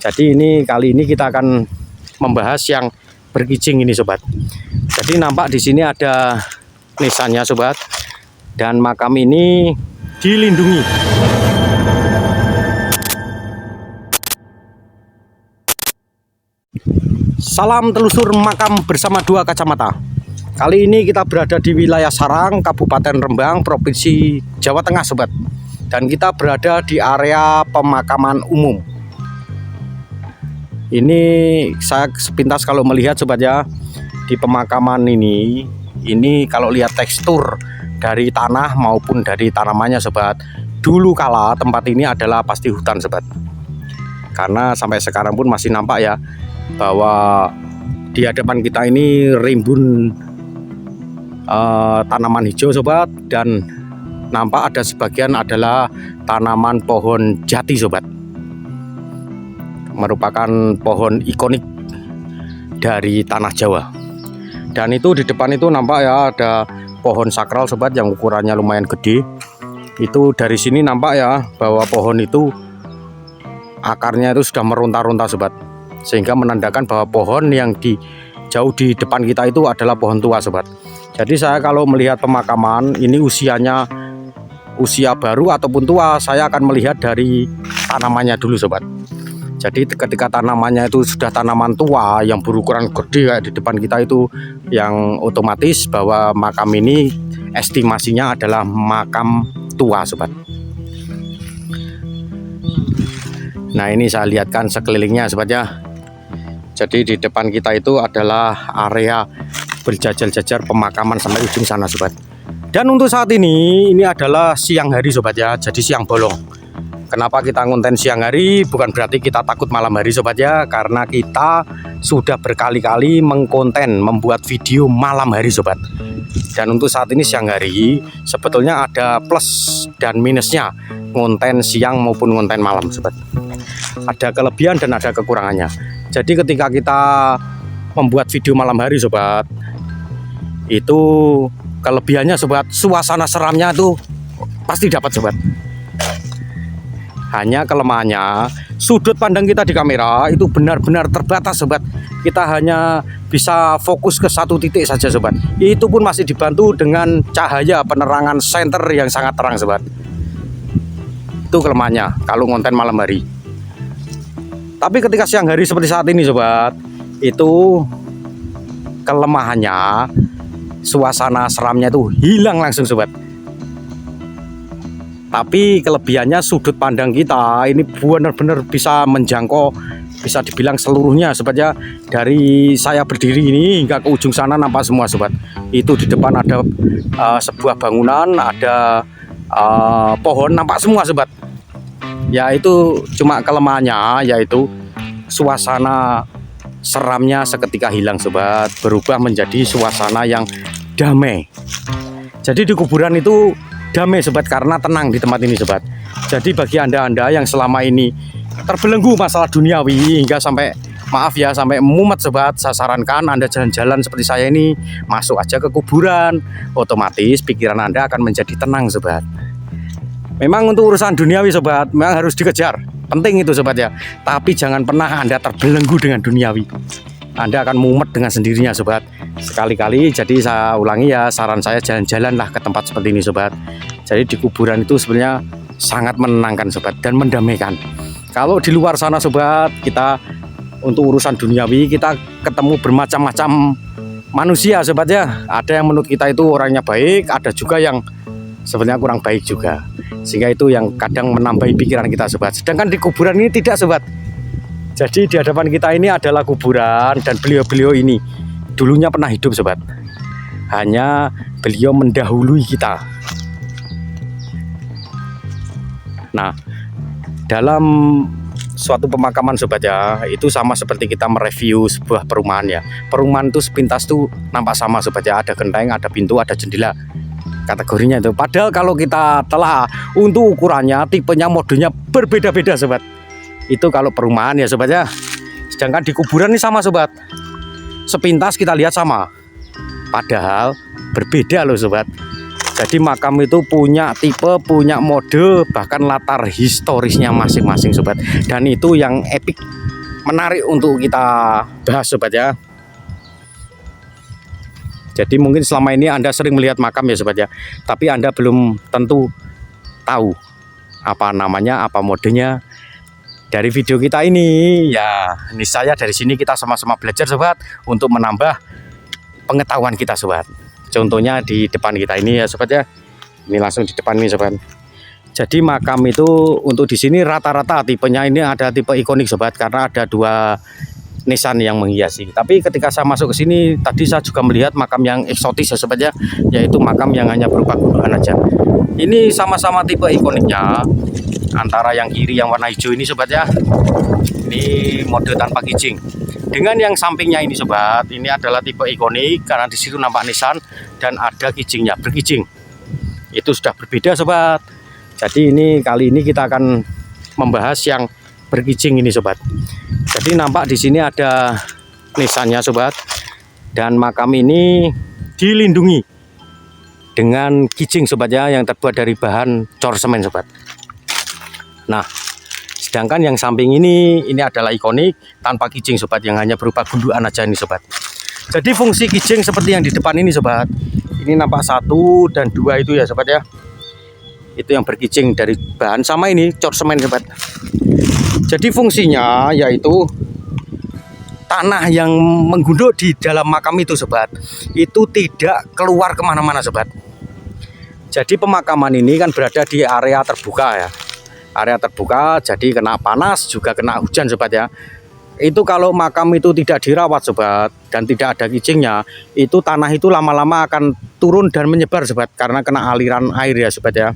Jadi ini kali ini kita akan membahas yang berkicing ini sobat. Jadi nampak di sini ada nisannya sobat, dan makam ini dilindungi. Salam telusur makam bersama dua kacamata. Kali ini kita berada di wilayah Sarang, Kabupaten Rembang, Provinsi Jawa Tengah sobat. Dan kita berada di area pemakaman umum. Ini saya sepintas kalau melihat sobat ya, di pemakaman ini kalau lihat tekstur dari tanah maupun dari tanamannya sobat, dulu kala tempat ini adalah pasti hutan sobat. Karena sampai sekarang pun masih nampak ya bahwa di hadapan kita ini rimbun tanaman hijau sobat, dan nampak ada sebagian adalah tanaman pohon jati sobat, merupakan pohon ikonik dari tanah Jawa. Dan itu di depan itu nampak ya ada pohon sakral sobat yang ukurannya lumayan gede. Itu dari sini nampak ya bahwa pohon itu akarnya itu sudah meronta-ronta sobat, sehingga menandakan bahwa pohon yang jauh di depan kita itu adalah pohon tua sobat. Jadi saya kalau melihat pemakaman ini usia baru ataupun tua, saya akan melihat dari tanamannya dulu sobat. Jadi ketika tanamannya itu sudah tanaman tua yang berukuran gede kayak di depan kita itu, yang otomatis bahwa makam ini estimasinya adalah makam tua sobat. Nah ini saya lihatkan sekelilingnya sobat ya. Jadi di depan kita itu adalah area berjajar-jajar pemakaman sampai ujung sana sobat. Dan untuk saat ini adalah siang hari sobat ya, jadi siang bolong. Kenapa kita konten siang hari? Bukan berarti kita takut malam hari sobat ya, karena kita sudah berkali-kali mengkonten membuat video malam hari sobat. Dan untuk saat ini siang hari sebetulnya ada plus dan minusnya konten siang maupun konten malam sobat. Ada kelebihan dan ada kekurangannya. Jadi ketika kita membuat video malam hari sobat, itu kelebihannya sobat, suasana seramnya itu pasti dapat sobat. Hanya kelemahannya, sudut pandang kita di kamera itu benar-benar terbatas sobat. Kita hanya bisa fokus ke satu titik saja sobat. Itu pun masih dibantu dengan cahaya penerangan senter yang sangat terang sobat. Itu kelemahannya kalau konten malam hari. Tapi ketika siang hari seperti saat ini sobat, itu kelemahannya, suasana seramnya itu hilang langsung sobat. Tapi kelebihannya sudut pandang kita ini benar-benar bisa menjangkau, bisa dibilang seluruhnya sobat ya. Dari saya berdiri ini hingga ke ujung sana nampak semua sobat. Itu di depan ada sebuah bangunan, ada pohon, nampak semua sobat. Ya itu cuma kelemahannya, yaitu suasana seramnya seketika hilang sobat, berubah menjadi suasana yang damai. Jadi di kuburan itu damai sobat, karena tenang di tempat ini sobat. Jadi bagi anda yang selama ini terbelenggu masalah duniawi hingga sampai, maaf ya, sampai mumet sobat, saya sarankan anda jalan-jalan seperti saya ini, masuk aja ke kuburan, otomatis pikiran anda akan menjadi tenang sobat. Memang untuk urusan duniawi sobat memang harus dikejar, penting itu sobat ya. Tapi jangan pernah anda terbelenggu dengan duniawi, anda akan mumet dengan sendirinya sobat. Sekali-kali, jadi saya ulangi ya, saran saya jalan-jalanlah ke tempat seperti ini sobat. Jadi di kuburan itu sebenarnya sangat menenangkan sobat dan mendamaikan. Kalau di luar sana sobat, kita untuk urusan duniawi kita ketemu bermacam-macam manusia sobat ya. Ada yang menurut kita itu orangnya baik, ada juga yang sebenarnya kurang baik juga. Sehingga itu yang kadang menambahi pikiran kita sobat. Sedangkan di kuburan ini tidak sobat. Jadi di hadapan kita ini adalah kuburan, dan beliau-beliau ini dulunya pernah hidup sobat. Hanya beliau mendahului kita. Nah, dalam suatu pemakaman sobat ya, itu sama seperti kita mereview sebuah perumahan ya. Perumahan itu sepintas tuh nampak sama sobat ya, ada genteng, ada pintu, ada jendela. Kategorinya itu. Padahal kalau kita telah untuk ukurannya, tipenya, modenya berbeda-beda sobat. Itu kalau perumahan ya sobat ya. Sedangkan di kuburan ini sama sobat. Sepintas kita lihat sama, padahal berbeda loh sobat. Jadi makam itu punya tipe, punya mode, bahkan latar historisnya masing-masing sobat. Dan itu yang epic menarik untuk kita bahas sobat ya. Jadi mungkin selama ini Anda sering melihat makam ya sobat ya, tapi Anda belum tentu tahu apa namanya, apa modenya. Dari video kita ini ya, ini saya dari sini kita sama-sama belajar sobat untuk menambah pengetahuan kita sobat. Contohnya di depan kita ini ya sobat ya. Ini langsung di depan ini sobat. Jadi makam itu untuk di sini rata-rata tipenya ini ada tipe ikonik sobat, karena ada 2 nisan yang menghiasi. Tapi ketika saya masuk ke sini tadi saya juga melihat makam yang eksotis ya sobat ya, yaitu makam yang hanya berupa gundukan aja. Ini sama-sama tipe ikoniknya. Antara yang kiri yang warna hijau ini sobat ya, ini mode tanpa kijing. Dengan yang sampingnya ini sobat, ini adalah tipe ikonik karena di situ nampak nisan dan ada kijingnya, berkijing. Itu sudah berbeda sobat. Jadi ini kali ini kita akan membahas yang berkijing ini sobat. Jadi nampak di sini ada nisannya sobat, dan makam ini dilindungi dengan kijing sobat ya, yang terbuat dari bahan cor semen sobat. Nah, sedangkan yang samping ini adalah ikonik tanpa kijing sobat, yang hanya berupa gundukan aja ini sobat. Jadi fungsi kijing seperti yang di depan ini sobat. Ini nampak 1 dan 2 itu ya sobat ya. Itu yang berkijing dari bahan sama ini cor semen sobat. Jadi fungsinya yaitu tanah yang menggunduk di dalam makam itu sobat, itu tidak keluar kemana-mana sobat. Jadi pemakaman ini kan berada di area terbuka ya, area terbuka, jadi kena panas juga kena hujan sobat ya. Itu kalau makam itu tidak dirawat sobat dan tidak ada kijingnya, itu tanah itu lama-lama akan turun dan menyebar sobat, karena kena aliran air ya sobat ya.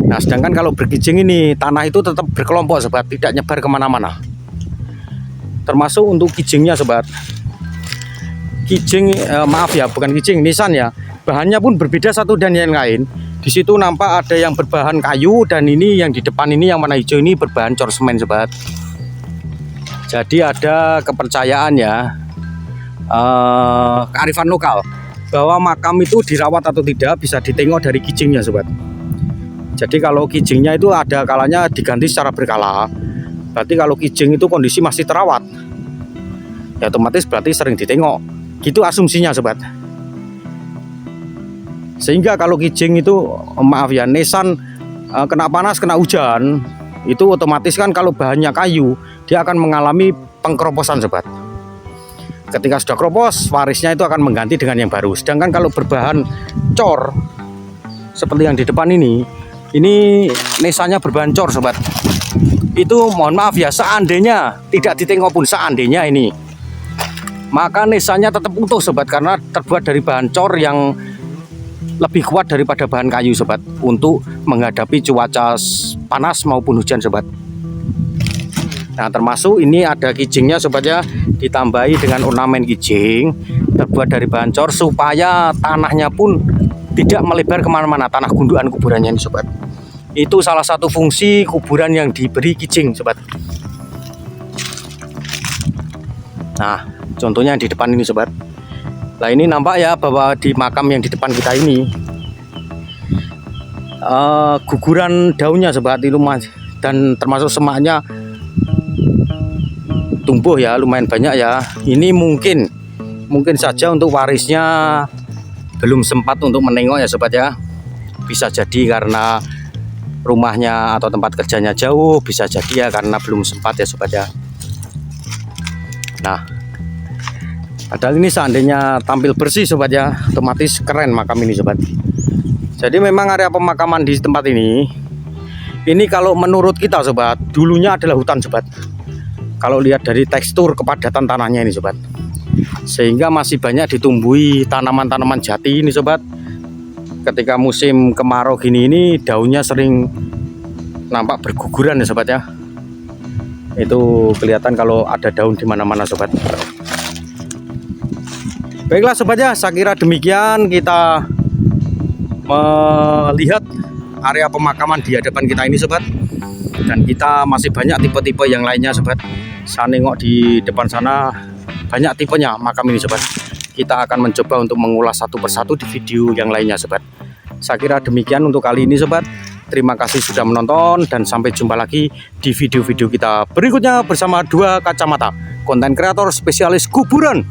Nah, sedangkan kalau berkijing ini tanah itu tetap berkelompok sobat, tidak nyebar kemana-mana. Termasuk untuk kijingnya sobat. Kijing maaf ya, bukan kijing, nisan ya. Bahannya pun berbeda satu dan yang lain. Di situ nampak ada yang berbahan kayu, dan ini yang di depan ini yang warna hijau ini berbahan cor semen sobat. Jadi ada kepercayaan ya, kearifan lokal, bahwa makam itu dirawat atau tidak bisa ditengok dari kijingnya sobat. Jadi kalau kijingnya itu ada kalanya diganti secara berkala. Berarti kalau kijing itu kondisi masih terawat, ya otomatis berarti sering ditengok. Gitu asumsinya sobat. Sehingga kalau kijing itu maaf ya, nisan kena panas, kena hujan, itu otomatis kan kalau bahannya kayu, dia akan mengalami pengkeroposan sobat. Ketika sudah keropos, warisnya itu akan mengganti dengan yang baru. Sedangkan kalau berbahan cor seperti yang di depan ini nisannya berbahan cor sobat. Itu mohon maaf ya, seandainya tidak ditengok pun, seandainya ini, maka nisannya tetap utuh sobat, karena terbuat dari bahan cor yang lebih kuat daripada bahan kayu sobat, untuk menghadapi cuaca panas maupun hujan sobat. Nah, termasuk ini ada kijingnya sobat ya, ditambahi dengan ornamen kijing terbuat dari bahan cor supaya tanahnya pun tidak melebar kemana-mana, tanah gundukan kuburannya ini sobat. Itu salah satu fungsi kuburan yang diberi kijing sobat. Nah, contohnya yang di depan ini sobat. Nah, ini nampak ya bahwa di makam yang di depan kita ini guguran daunnya sobat itu mas, dan termasuk semaknya tumbuh ya lumayan banyak ya. Ini mungkin saja untuk warisnya belum sempat untuk menengok ya sobat ya. Bisa jadi karena rumahnya atau tempat kerjanya jauh, bisa jadi ya karena belum sempat ya sobat ya. Nah, padahal ini seandainya tampil bersih sobat ya, otomatis keren makam ini sobat. Jadi memang area pemakaman di tempat ini kalau menurut kita sobat, dulunya adalah hutan sobat. Kalau lihat dari tekstur kepadatan tanahnya ini sobat, sehingga masih banyak ditumbuhi tanaman-tanaman jati ini sobat. Ketika musim kemarau gini ini daunnya sering nampak berguguran ya sobat ya. Itu kelihatan kalau ada daun di mana-mana sobat. Baiklah sobat ya, saya kira demikian kita melihat area pemakaman di hadapan kita ini sobat. Dan kita masih banyak tipe-tipe yang lainnya sobat. Saya nengok di depan sana banyak tipenya makam ini sobat. Kita akan mencoba untuk mengulas satu persatu di video yang lainnya sobat. Saya kira demikian untuk kali ini sobat. Terima kasih sudah menonton dan sampai jumpa lagi di video-video kita berikutnya bersama Dua Kacamata, konten kreator spesialis kuburan.